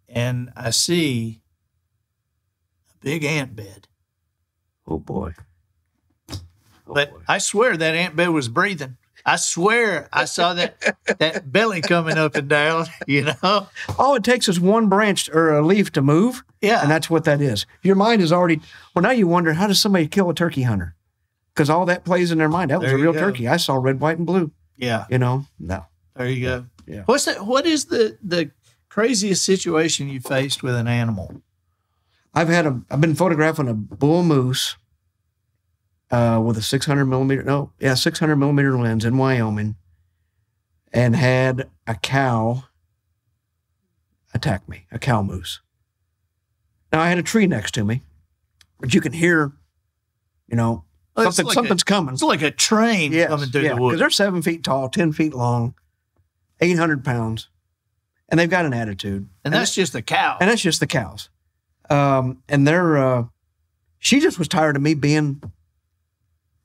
and I see a big ant bed. Oh, boy. But I swear that ant bed was breathing. I swear I saw that belly coming up and down, All it takes is one branch or a leaf to move. Yeah. And that's what that is. Your mind is already, well, now you wonder, how does somebody kill a turkey hunter? Because all that plays in their mind. That was a real turkey. I saw red, white, and blue. Yeah. No. There you go. Yeah. What is the craziest situation you faced with an animal? I've been photographing a bull moose with a 600 millimeter lens in Wyoming, and had a cow attack me, a cow moose. Now I had a tree next to me, but you can hear, something's coming. It's like a train coming through the woods. Because they're 7 feet tall, 10 feet long, 800 pounds, and they've got an attitude. And that's just the cow. And that's just the cows. And she just was tired of me being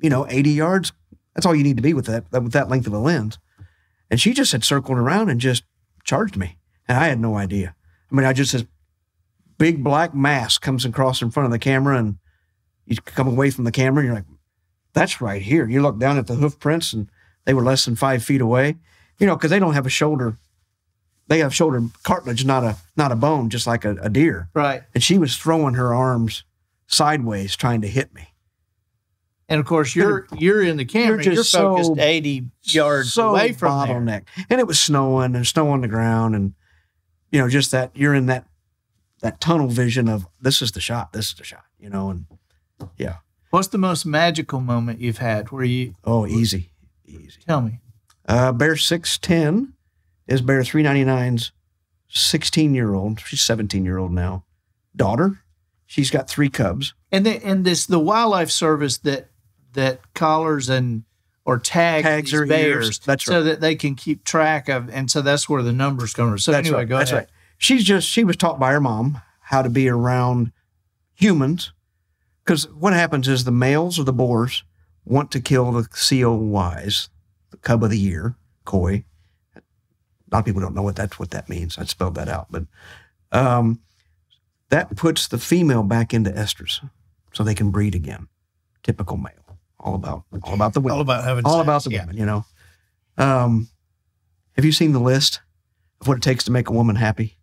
80 yards. That's all you need to be with that length of a lens. And she just had circled around and just charged me. And I had no idea. I mean, this big black mass comes across in front of the camera, and you come away from the camera and you're like, that's right here. You look down at the hoof prints and they were less than 5 feet away, because they don't have a shoulder. They have shoulder cartilage, not a bone, just like a deer. Right. And she was throwing her arms sideways trying to hit me. And of course, you're in the camera. You're focused 80 yards away from bottleneck. There. And it was snowing and snow on the ground, and just that you're in that tunnel vision of this is the shot, and yeah. What's the most magical moment you've had where you? Oh, easy. Tell me. Bear 610 is Bear 399's 16-year-old. She's 17-year-old now. Daughter. She's got 3 cubs. And the wildlife service that collars or tags these bears. Ears. That's right. So that they can keep track of, and so that's where the numbers come from. So that's anyway, right. Go ahead. That's right. She was taught by her mom how to be around humans, because what happens is the males of the boars want to kill the COYs, the cub of the year, coy. A lot of people don't know what that means. I spelled that out, but that puts the female back into estrus, so they can breed again. Typical male. All about the women. All about having all sex. About the women. Have you seen the list of what it takes to make a woman happy?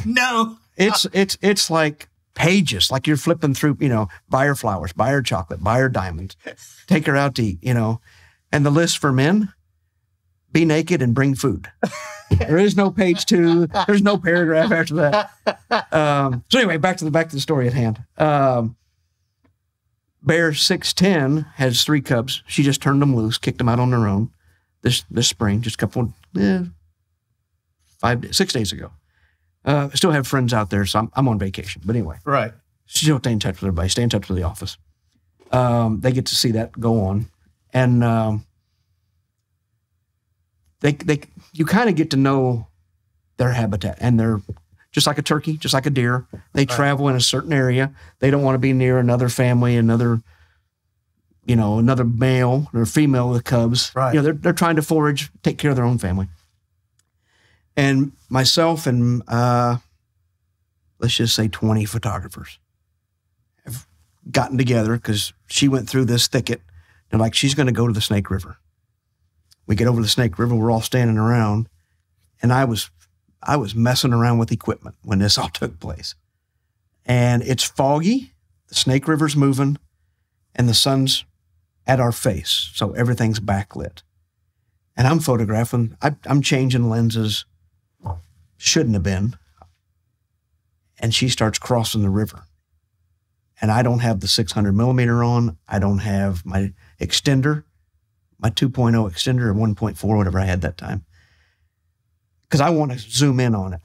No. It's like pages, like you're flipping through, buy her flowers, buy her chocolate, buy her diamonds, take her out to eat, And the list for men, be naked and bring food. There is no page 2. There's no paragraph after that. So anyway, back to the story at hand. Bear 610 has 3 cubs. She just turned them loose, kicked them out on their own this spring, just a couple, 6 days ago. I still have friends out there, so I'm on vacation. But anyway. Right. Still stay in touch with everybody, stay in touch with the office. They get to see that go on. And you kind of get to know their habitat. And they're just like a turkey, just like a deer. They travel in a certain area. They don't want to be near another family, another male or female with cubs. Right. They're trying to forage, take care of their own family. And myself and let's just say 20 photographers have gotten together because she went through this thicket. They're like, she's going to go to the Snake River. We get over the Snake River. We're all standing around, and I was messing around with equipment when this all took place. And it's foggy. The Snake River's moving, and the sun's at our face, so everything's backlit. And I'm photographing. I'm changing lenses. Shouldn't have been. And she starts crossing the river. And I don't have the 600 millimeter on. I don't have my extender, my 2.0 extender or 1.4, whatever I had that time. Because I want to zoom in on it.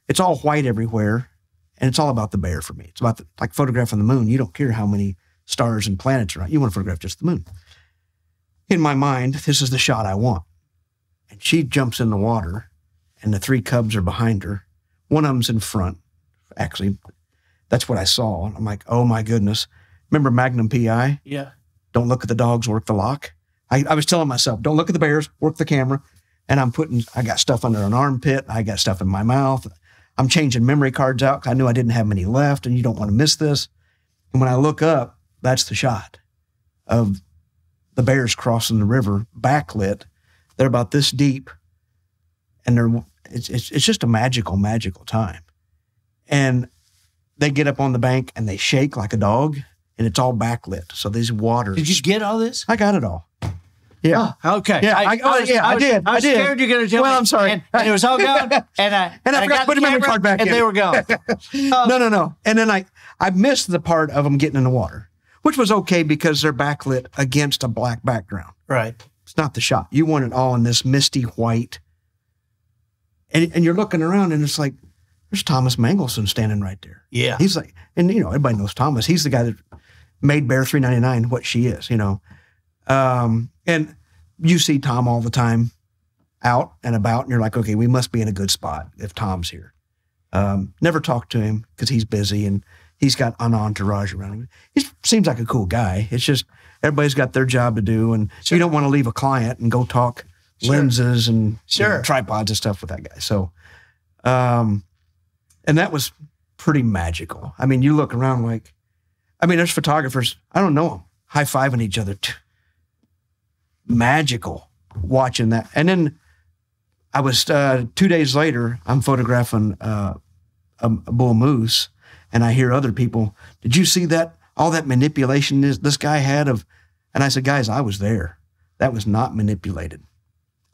It's all white everywhere, and it's all about the bear for me. It's about like photographing the moon. You don't care how many stars and planets are out. You want to photograph just the moon. In my mind, this is the shot I want. And she jumps in the water, and the 3 cubs are behind her. One of them's in front. Actually, that's what I saw. I'm like, oh my goodness. Remember Magnum PI? Yeah. Don't look at the dogs, work the lock. I was telling myself, don't look at the bears, work the camera. And I got stuff under an armpit. I got stuff in my mouth. I'm changing memory cards out because I knew I didn't have many left, and you don't want to miss this. And when I look up, that's the shot of the bears crossing the river, backlit. They're about this deep, and it's just a magical time. And they get up on the bank and they shake like a dog, and it's all backlit. So these waters. Did you get all this? I got it all. Yeah. Oh, okay. Yeah. I did. I was scared you're going to tell me. Well, I'm sorry. And it was all gone. And I forgot to put the memory card back in. And they were gone. No. And then I missed the part of them getting in the water, which was okay because they're backlit against a black background. Right. It's not the shot. You want it all in this misty white. And you're looking around, and it's like, there's Thomas Mangelson standing right there. Yeah. He's like, and everybody knows Thomas. He's the guy that made Bear 399 what she is, And you see Tom all the time out and about, and you're like, okay, we must be in a good spot if Tom's here. Never talk to him because he's busy, and he's got an entourage around him. He seems like a cool guy. It's just everybody's got their job to do, and you don't want to leave a client and go talk lenses and tripods and stuff with that guy. So, and that was pretty magical. I mean, you look around like, there's photographers, I don't know them, high-fiving each other. Magical watching that. And then I was, 2 days later, I'm photographing a bull moose, and I hear other people, did you see that? All that manipulation this guy had of, and I said, guys, I was there. That was not manipulated.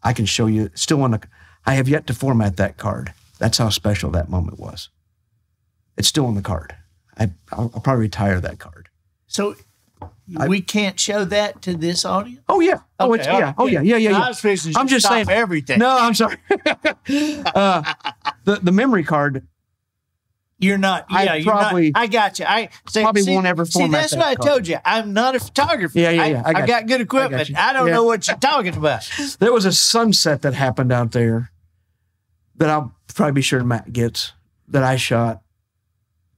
I can show you, I have yet to format that card. That's how special that moment was. It's still on the card. I'll probably retire that card. So we can't show that to this audience? Oh, yeah. Oh, okay, yeah. Oh, yeah. I'm just saying everything. No, I'm sorry. The memory card. You're not. Yeah, I got you. Won't ever format. See, that's what I told you. I'm not a photographer. Yeah. I got good equipment. I don't know what you're talking about. There was a sunset that happened out there that I'll probably be sure Matt gets, that I shot.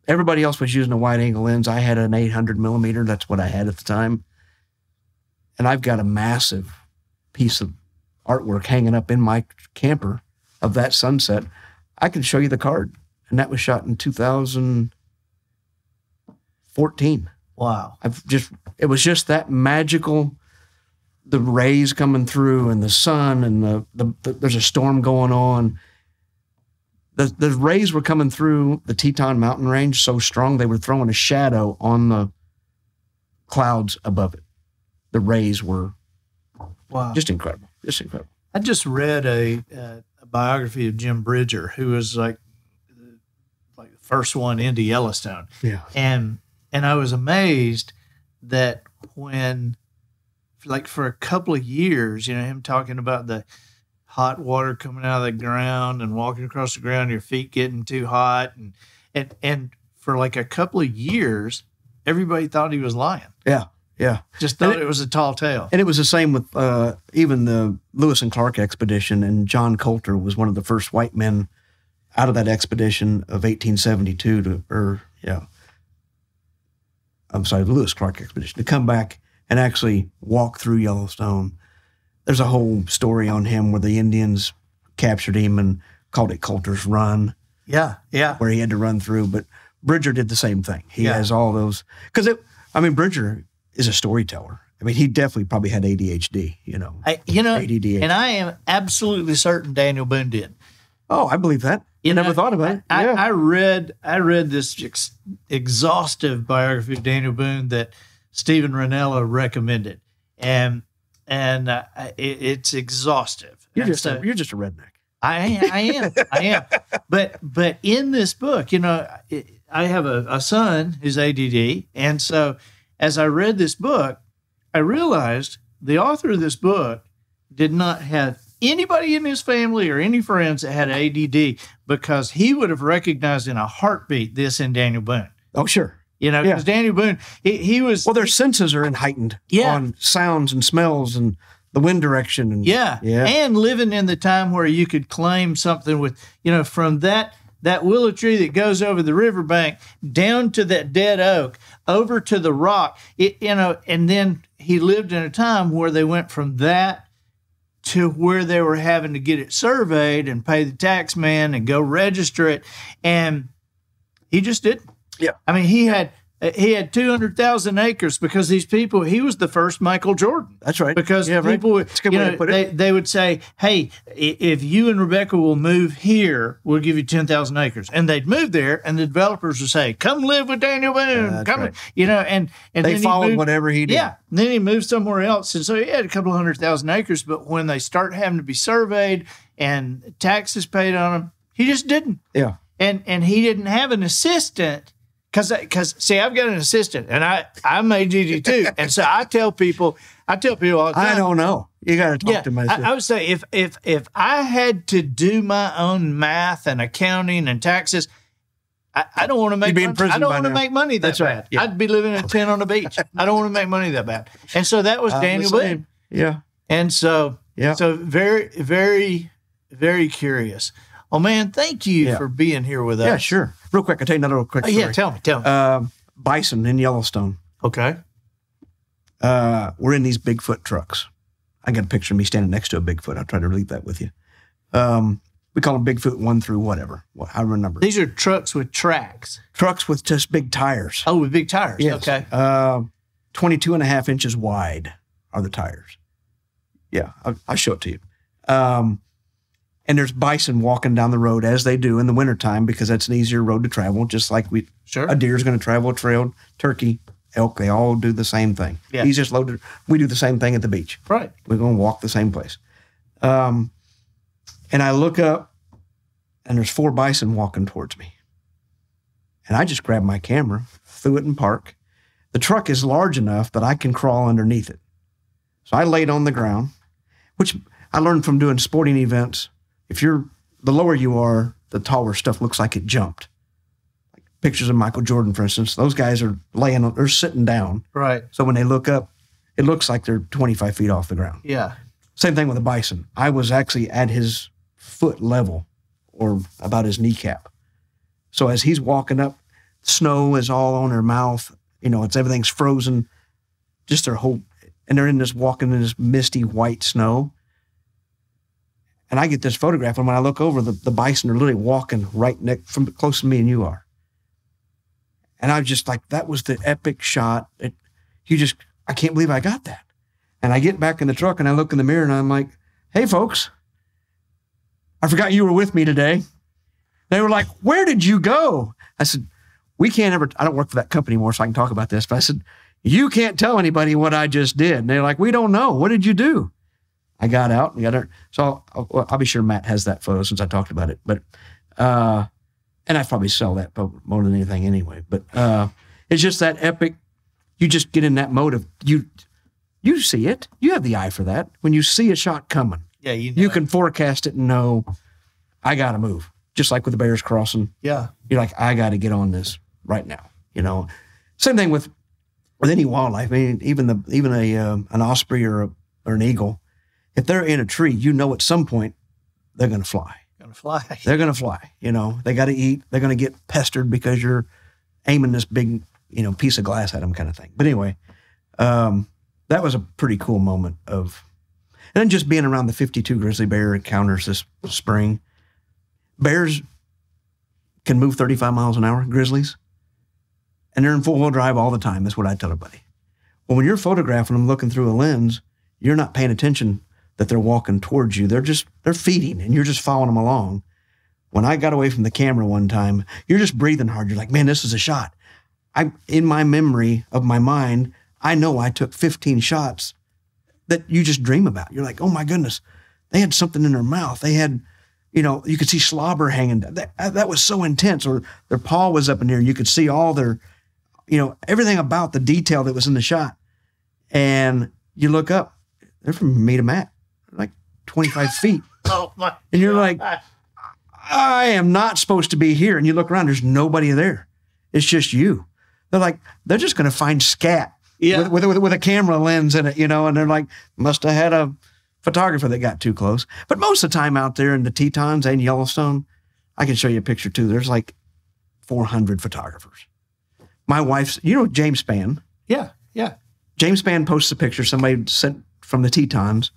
Everybody else was using a wide angle lens. I had an 800 millimeter. That's what I had at the time. And I've got a massive piece of artwork hanging up in my camper of that sunset. I can show you the card. And that was shot in 2014. Wow. It was just that magical, the rays coming through and the sun and there's a storm going on. The rays were coming through the Teton mountain range so strong they were throwing a shadow on the clouds above it. The rays were just incredible. Just incredible. I just read a biography of Jim Bridger, who was like the first one into Yellowstone. Yeah. And I was amazed that when, for a couple of years, him talking about the hot water coming out of the ground and walking across the ground, your feet getting too hot. And for like a couple of years, everybody thought he was lying. Yeah. Yeah. Just thought it was a tall tale. And it was the same with even the Lewis and Clark expedition. And John Coulter was one of the first white men out of that expedition of 1872 the Lewis Clark expedition, to come back and actually walk through Yellowstone. There's a whole story on him where the Indians captured him and called it Coulter's Run. Yeah, yeah. Where he had to run through. But Bridger did the same thing. He has all those. Because, Bridger is a storyteller. He definitely probably had ADHD, ADD. And I am absolutely certain Daniel Boone did. Oh, I believe that. You never thought about it. I read this exhaustive biography of Daniel Boone that Stephen Ranella recommended, and it's exhaustive. You're just a redneck. I am. But in this book, I have a son who's ADD, and so as I read this book, I realized the author of this book did not have anybody in his family or any friends that had ADD, because he would have recognized in a heartbeat this in Daniel Boone. Oh, sure. Because Daniel Boone, he was... Well, their senses are heightened on sounds and smells and the wind direction. And, and living in the time where you could claim something with, from that willow tree that goes over the riverbank down to that dead oak, over to the rock, and then he lived in a time where they went from that to where they were having to get it surveyed and pay the tax man and go register it. And he just didn't. Yeah. He had 200,000 acres because these people, he was the first Michael Jordan. That's right. Because people would, they would say, hey, if you and Rebecca will move here, we'll give you 10,000 acres. And they'd move there, and the developers would say, come live with Daniel Boone. Right. And they followed whatever he did. Yeah. And then he moved somewhere else. And so he had a couple of 100,000 acres, but when they start having to be surveyed and taxes paid on them, he just didn't. Yeah. And he didn't have an assistant. Because see, I've got an assistant, and I'm ADD too, and so I tell people all the time. I don't know. You got to talk to my assistant. I would say if I had to do my own math and accounting and taxes, I don't want to make. I don't want to make money that bad. Yeah. I'd be living in a tent on the beach. I don't want to make money that bad. And so that was Daniel Boone. Yeah. And so so very, very, very curious. Well, man, thank you for being here with us. Yeah, sure. Real quick, I'll tell you another real quick story. Yeah, tell me. Bison in Yellowstone. Okay. We're in these Bigfoot trucks. I got a picture of me standing next to a Bigfoot. I'll try to leave that with you. We call them Bigfoot 1 through whatever. I remember. These are trucks with tracks. Trucks with just big tires. Oh, with big tires. Yes. Okay. 22 and a half inches wide are the tires. Yeah, I'll show it to you. And there's bison walking down the road as they do in the wintertime because that's an easier road to travel, just like a deer's going to travel a trail, turkey, elk, they all do the same thing. Yeah. Easiest load. We do the same thing at the beach. Right. We're going to walk the same place. And I look up, and there's 4 bison walking towards me. And I just grabbed my camera, threw it in park. The truck is large enough that I can crawl underneath it. So I laid on the ground, which I learned from doing sporting events. The lower you are, the taller stuff looks like it jumped. Like pictures of Michael Jordan, for instance, those guys are they're sitting down. Right. So when they look up, it looks like they're 25 feet off the ground. Yeah. Same thing with a bison. I was actually at his foot level or about his kneecap. So as he's walking up, snow is all on their mouth. Everything's frozen. Just their whole, and they're walking in this misty white snow. And I get this photograph, and when I look over, the bison are literally walking right from close to me and you are. And I was just like, that was the epic shot. I can't believe I got that. And I get back in the truck and I look in the mirror and I'm like, hey folks, I forgot you were with me today. They were like, where did you go? I said, I don't work for that company anymore, so I can talk about this. But I said, you can't tell anybody what I just did. And they're like, we don't know. What did you do? I got out and got her. So I'll be sure Matt has that photo since I talked about it. But, and I probably sell that more than anything anyway. But it's just that epic. You just get in that mode of you see it. You have the eye for that. When you see a shot coming, you can forecast it and know I got to move. Just like with the bears crossing. Yeah. You're like, I got to get on this right now. Same thing with any wildlife. I mean, even an osprey or an eagle, if they're in a tree, at some point they're going to fly. They're going to fly. They got to eat. They're going to get pestered because you're aiming this big, piece of glass at them kind of thing. But anyway, that was a pretty cool moment and then just being around the 52 grizzly bear encounters this spring. Bears can move 35 miles an hour, grizzlies, and they're in full-wheel drive all the time. That's what I tell everybody. Well, when you're photographing them looking through a lens, you're not paying attention that they're walking towards you. They're feeding, and you're just following them along. When I got away from the camera one time, you're just breathing hard. You're like, man, this is a shot. In my memory of my mind, I know I took 15 shots that you just dream about. You're like, oh my goodness, they had something in their mouth. They had, you could see slobber hanging. That was so intense. Or their paw was up in there. You could see all their, everything about the detail that was in the shot. And you look up, they're from me to Matt, like 25 feet. Oh my! And you're like, I am not supposed to be here. And you look around, there's nobody there. It's just you. They're just going to find scat with a camera lens in it, and they're like, must have had a photographer that got too close. But most of the time out there in the Tetons and Yellowstone, I can show you a picture too. There's like 400 photographers. My wife's, James Spann. Yeah. James Spann posts a picture somebody sent from the Tetons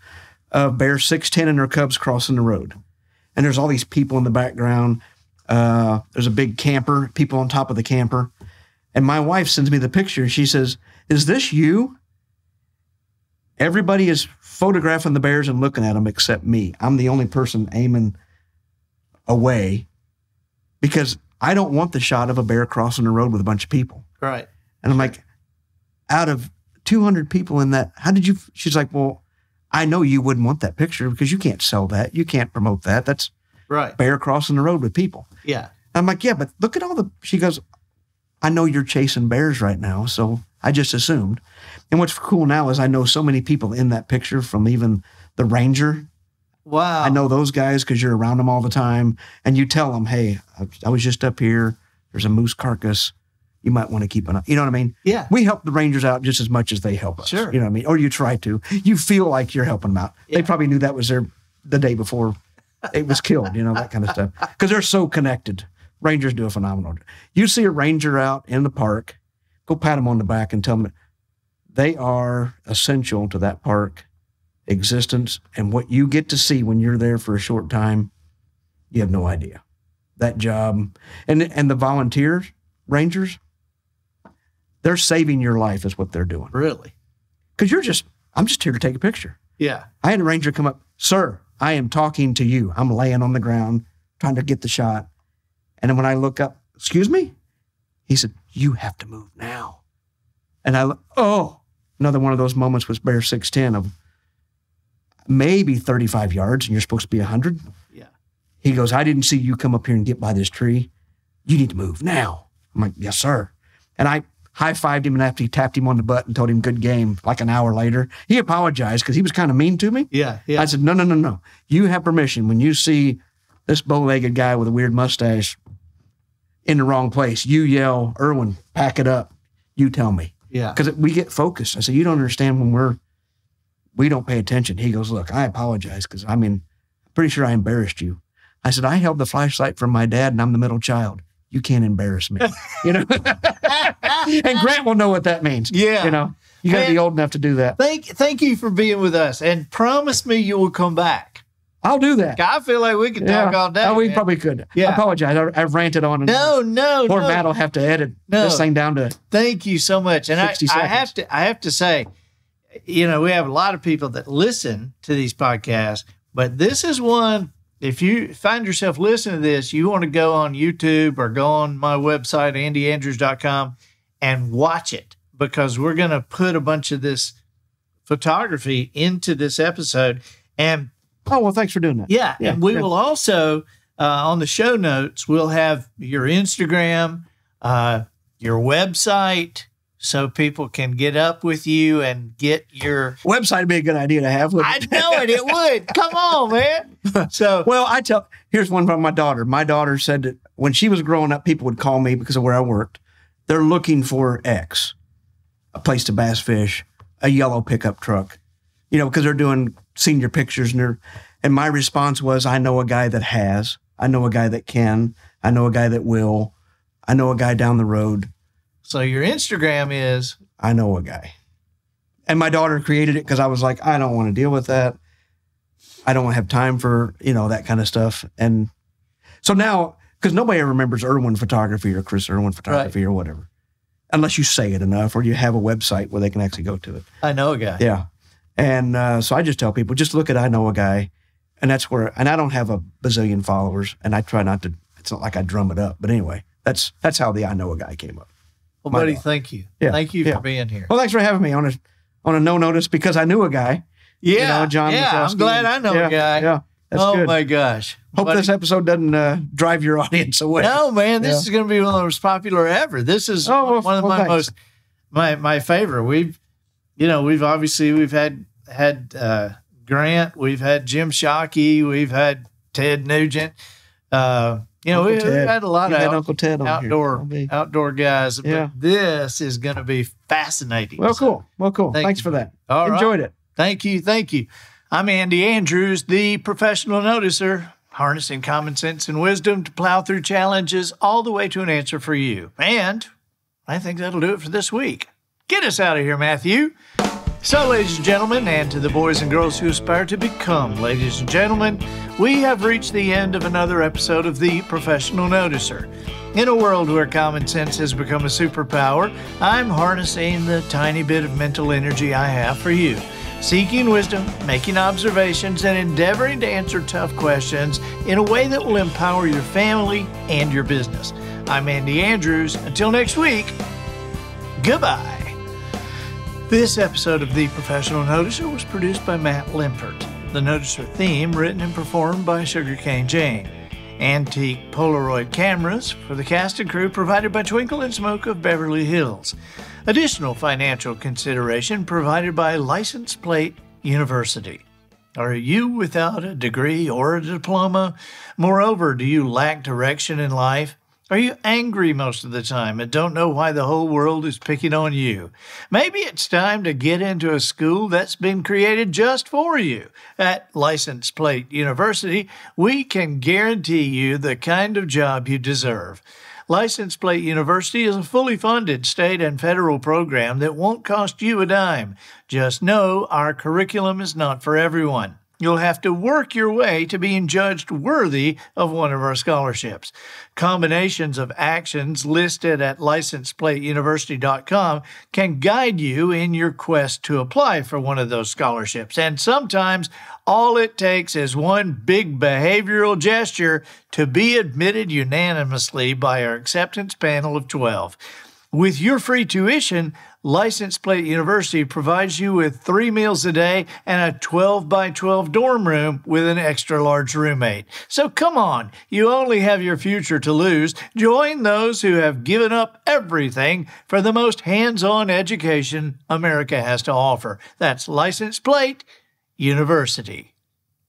of bears 6'10" and their cubs crossing the road. And there's all these people in the background. There's a big camper, people on top of the camper. And my wife sends me the picture. She says, is this you? Everybody is photographing the bears and looking at them except me. I'm the only person aiming away because I don't want the shot of a bear crossing the road with a bunch of people. Right. And I'm like, out of 200 people in that, she's like, well, I know you wouldn't want that picture because you can't sell that. You can't promote that. That's right. Bear crossing the road with people. Yeah. I'm like, yeah, but look at she goes, I know you're chasing bears right now. So I just assumed. And what's cool now is I know so many people in that picture from even the ranger. Wow. I know those guys because you're around them all the time. And you tell them, hey, I was just up here. There's a moose carcass. You might want to keep an eye. You know what I mean? Yeah. We help the rangers out just as much as they help us. Sure. You know what I mean? Or you try to. You feel like you're helping them out. Yeah. They probably knew that was the day before it was killed, that kind of stuff. Because they're so connected. Rangers do a phenomenal job. You see a ranger out in the park, go pat them on the back and tell them they are essential to that park existence. And what you get to see when you're there for a short time, you have no idea. That job. And the volunteers, rangers, they're saving your life is what they're doing. Really? Because I'm just here to take a picture. Yeah. I had a ranger come up, sir, I am talking to you. I'm laying on the ground trying to get the shot. And then when I look up, excuse me? He said, you have to move now. And another one of those moments was Bear 610 of maybe 35 yards and you're supposed to be 100. Yeah. He goes, I didn't see you come up here and get by this tree. You need to move now. I'm like, yes, sir. And I high-fived him, and after he tapped him on the butt and told him good game, like an hour later, he apologized because he was kind of mean to me. Yeah. I said, no. You have permission. When you see this bow-legged guy with a weird mustache in the wrong place, you yell, Irwin, pack it up. You tell me. Yeah. Because we get focused. I said, you don't understand when we don't pay attention. He goes, look, I apologize because, I'm pretty sure I embarrassed you. I said, I held the flashlight from my dad, and I'm the middle child. You can't embarrass me, And Grant will know what that means. Yeah. You got to be old enough to do that. Thank you for being with us, and promise me you will come back. I'll do that. I feel like we could talk all day. We probably could. Yeah. I apologize. I've ranted on. No. Poor Matt will have to edit this thing down to. Thank you so much. And 60 seconds. I have to say, we have a lot of people that listen to these podcasts, but this is one. If you find yourself listening to this, you want to go on YouTube or go on my website, andyandrews.com, and watch it, because we're going to put a bunch of this photography into this episode. And thanks for doing that. Yeah. And we will also, on the show notes, we'll have your Instagram, your website, so people can get up with you and get your website would be a good idea to have. I know it would. Come on, man. So, here's one from my daughter. My daughter said that when she was growing up, people would call me because of where I worked. They're looking for X, a place to bass fish, a yellow pickup truck, because they're doing senior pictures. And my response was, I know a guy that has, I know a guy that can, I know a guy that will, I know a guy down the road. So your Instagram is? I know a guy. And my daughter created it because I was like, I don't want to deal with that. I don't have time for, that kind of stuff. And so now, because nobody remembers Irwin photography or Chris Irwin photography or whatever, unless you say it enough or you have a website where they can actually go to it. I know a guy. Yeah. And so I just tell people, just look at I know a guy. And that's where, and I don't have a bazillion followers, and I try not to, it's not like I drum it up. But anyway, that's how the I know a guy came up. Well, buddy, thank you. Yeah. Thank you for being here. Well, thanks for having me on a no notice because I knew a guy. Yeah. John. Yeah, I'm glad I know a guy. Yeah. That's good. My gosh. Hope this episode doesn't drive your audience away. No, man, this is going to be one of the most popular ever. This is one of my favorite. We've had Grant, we've had Jim Shockey, we've had Ted Nugent. We've had a lot of Uncle Ted outdoor guys. Yeah. But this is going to be fascinating. Well, cool. Thanks for that. Enjoyed it. Thank you. I'm Andy Andrews, the professional noticer, harnessing common sense and wisdom to plow through challenges all the way to an answer for you. And I think that'll do it for this week. Get us out of here, Matthew. So, ladies and gentlemen, and to the boys and girls who aspire to become ladies and gentlemen, we have reached the end of another episode of The Professional Noticer. In a world where common sense has become a superpower, I'm harnessing the tiny bit of mental energy I have for you, seeking wisdom, making observations, and endeavoring to answer tough questions in a way that will empower your family and your business. I'm Andy Andrews. Until next week, goodbye. This episode of The Professional Noticer was produced by Matt Limpert. The Noticer theme written and performed by Sugarcane Jane. Antique Polaroid cameras for the cast and crew provided by Twinkle and Smoke of Beverly Hills. Additional financial consideration provided by License Plate University. Are you without a degree or a diploma? Moreover, do you lack direction in life? Are you angry most of the time and don't know why the whole world is picking on you? Maybe it's time to get into a school that's been created just for you. At License Plate University, we can guarantee you the kind of job you deserve. License Plate University is a fully funded state and federal program that won't cost you a dime. Just know our curriculum is not for everyone. You'll have to work your way to being judged worthy of one of our scholarships. Combinations of actions listed at licenseplateuniversity.com can guide you in your quest to apply for one of those scholarships. And sometimes all it takes is one big behavioral gesture to be admitted unanimously by our acceptance panel of 12. With your free tuition, License Plate University provides you with 3 meals a day and a 12 by 12 dorm room with an extra large roommate. So come on, you only have your future to lose. Join those who have given up everything for the most hands-on education America has to offer. That's License Plate University.